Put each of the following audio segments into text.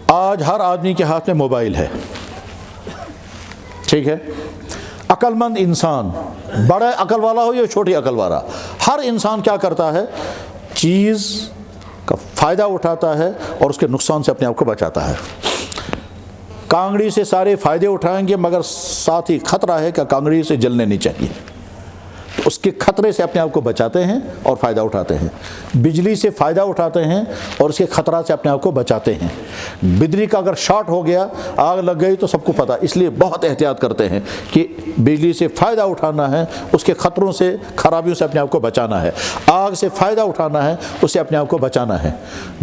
آج ہر آدمی کے ہاتھ میں موبائل ہے، ٹھیک ہے؟ عقل مند انسان، بڑا عقل والا ہو یا چھوٹی عقل والا، ہر انسان کیا کرتا ہے؟ چیز کا فائدہ اٹھاتا ہے اور اس کے نقصان سے اپنے آپ کو بچاتا ہے۔ کانگڑی سے سارے فائدے اٹھائیں گے، مگر ساتھ ہی خطرہ ہے کہ کانگڑی سے جلنے نہیں چاہیے، تو اس کے خطرے سے اپنے آپ کو بچاتے ہیں اور فائدہ اٹھاتے ہیں۔ بجلی سے فائدہ اٹھاتے ہیں اور اس کے خطرات سے اپنے آپ کو بچاتے ہیں۔ بجلی کا اگر شارٹ ہو گیا، آگ لگ گئی تو سب کو پتہ، اس لیے بہت احتیاط کرتے ہیں کہ بجلی سے فائدہ اٹھانا ہے، اس کے خطروں سے، خرابیوں سے اپنے آپ کو بچانا ہے۔ آگ سے فائدہ اٹھانا ہے، اس سے اپنے آپ کو بچانا ہے۔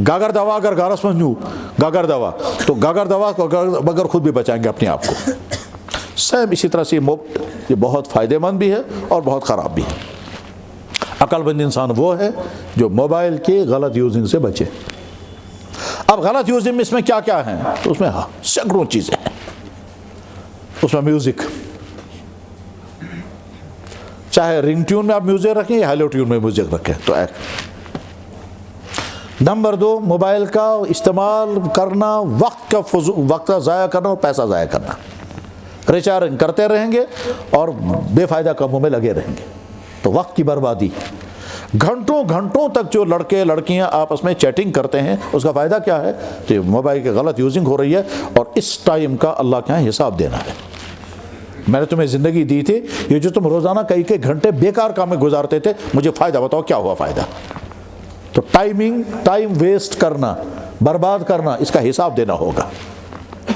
گاگر دوا اگر گارس منجو گاگر دوا، تو گاگر دوا کو مگر خود بھی بچائیں گے اپنے آپ کو۔ سیم اسی طرح سے یہ بہت فائدہ مند بھی ہے اور بہت خراب بھی ہے۔ عقل مند انسان وہ ہے جو موبائل کے غلط یوزنگ سے بچے۔ اب غلط یوزنگ میں اس میں کیا کیا ہیں؟ تو اس میں سینکڑوں چیزیں ہیں۔ اس میں میوزک، چاہے رنگ ٹیون میں آپ میوزک رکھیں یا ہیلو ٹیون میں میوزک رکھیں تو ایک۔ نمبر 2، موبائل کا استعمال کرنا وقت کا ضائع کرنا اور پیسہ ضائع کرنا۔ ریچارج کرتے رہیں گے اور بے فائدہ کاموں میں لگے رہیں گے تو وقت کی بربادی۔ گھنٹوں گھنٹوں تک جو لڑکے لڑکیاں آپس میں چیٹنگ کرتے ہیں، اس کا فائدہ کیا ہے؟ کہ موبائل کی غلط یوزنگ ہو رہی ہے اور اس ٹائم کا اللہ کے یہاں حساب دینا ہے۔ میں نے تمہیں زندگی دی تھی، یہ جو تم روزانہ کئی گھنٹے بیکار کام میں گزارتے تھے، مجھے فائدہ بتاؤ کیا ہوا فائدہ؟ تو ٹائم ویسٹ کرنا، برباد کرنا، اس کا حساب دینا ہوگا۔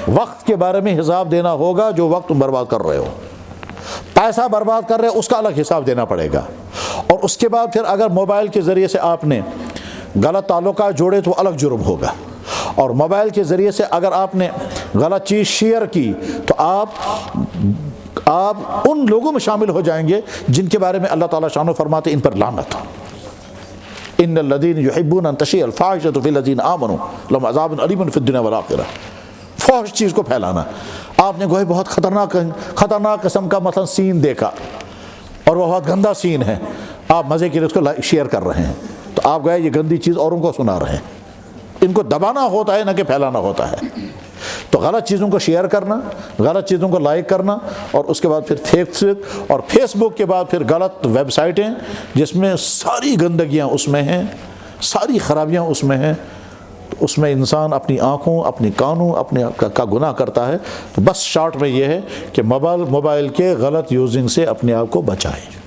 وقت کے بارے میں حساب دینا ہوگا، جو وقت تم برباد کر رہے ہو۔ پیسہ برباد کر رہے ہو، اس کا الگ حساب دینا پڑے گا۔ اور اس کے بعد پھر اگر موبائل کے ذریعے سے آپ نے غلط تعلقات جوڑے تو الگ جرم ہوگا۔ اور موبائل کے ذریعے سے اگر آپ نے غلط چیز شیئر کی تو آپ ان لوگوں میں شامل ہو جائیں گے جن کے بارے میں اللہ تعالیٰ شان و فرماتے ان پر لعنت۔ ان الذین یحبون ان تشیع الفاحشۃ فی الذین آمنوا لہم عذاب علیم فی الدنیا والآخرہ۔ فحش چیز کو پھیلانا، آپ نے گویا بہت خطرناک قسم کا مثلا سین دیکھا اور وہ بہت گندا سین ہے، آپ مزے کے لیے اس کو شیئر کر رہے ہیں، تو آپ گویا یہ گندی چیز اوروں کو سنا رہے ہیں۔ ان کو دبانا ہوتا ہے نہ کہ پھیلانا ہوتا ہے۔ تو غلط چیزوں کو شیئر کرنا، غلط چیزوں کو لائک کرنا، اور اس کے بعد پھر فیس بک کے بعد پھر غلط ویب سائٹیں جس میں ساری گندگیاں اس میں ہیں، ساری خرابیاں اس میں ہیں، اس میں انسان اپنی آنکھوں، اپنی کانوں، اپنے کا گناہ کرتا ہے۔ تو بس شارٹ میں یہ ہے کہ موبائل کے غلط یوزنگ سے اپنے آپ کو بچائیں۔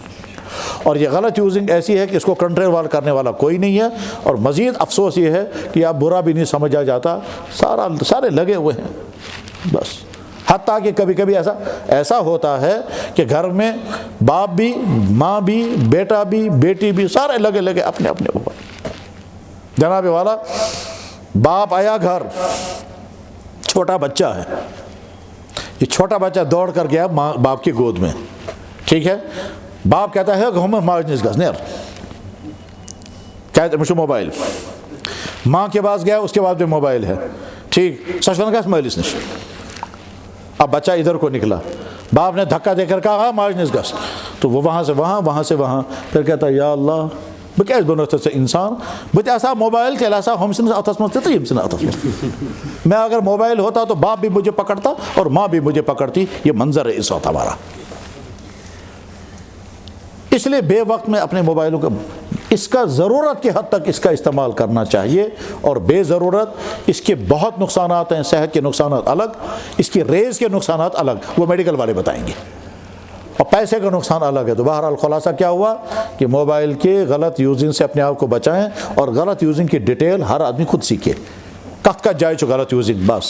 اور یہ غلط یوزنگ ایسی ہے کہ اس کو کنٹرول کرنے والا کوئی نہیں ہے، اور مزید افسوس یہ ہے کہ آپ برا بھی نہیں سمجھا جاتا، سارے لگے ہوئے ہیں بس۔ حتیٰ کہ کبھی کبھی ایسا ہوتا ہے کہ گھر میں باپ بھی، ماں بھی، بیٹا بھی، بیٹی بھی، سارے لگے اپنے موبائل۔ جناب والا، باپ آیا گھر، چھوٹا بچہ ہے، یہ چھوٹا بچہ دوڑ کر گیا باپ کی گود میں، ٹھیک ہے؟ باپ کہتا ہے کہ ہمیں مارجنس گز نیر کہتے مجھے موبائل، ماں کے پاس گیا، اس کے بعد بھی موبائل ہے، ٹھیک؟ سچون گز مالس نش۔ اب بچہ ادھر کو نکلا، باپ نے دھکا دے کر کہا مارجنس گز، تو وہ وہاں سے وہاں، پھر کہتا ہے یا اللہ بہ کیازِ بنوتھ ژےٚ انسان، بہٕ تہِ آسہٕ ہا موبائل تیٚلہِ آسہٕ ہا ہُم سٕنٛدِس اَتھس منٛز تہِ تہٕ یِم سٕنٛدِس اَتھس منٛز۔ میں اگر موبائل ہوتا تو باپ بھی مجھے پکڑتا اور ماں بھی مجھے پکڑتی۔ یہ منظر ہے اس وقت ہمارا۔ اس لیے بے وقت میں اپنے موبائلوں کا اس کا ضرورت کی حد تک اس کا استعمال کرنا چاہیے، اور بے ضرورت اس کے بہت نقصانات ہیں۔ صحت کے نقصانات الگ، اس کی ریز کے نقصانات الگ، وہ میڈیکل والے بتائیں گے، اور پیسے کا نقصان الگ ہے۔ تو بہرحال خلاصہ کیا ہوا کہ موبائل کے غلط یوزنگ سے اپنے آپ کو بچائیں، اور غلط یوزنگ کی ڈیٹیل ہر آدمی خود سیکھے، کت جائے غلط یوزنگ بس۔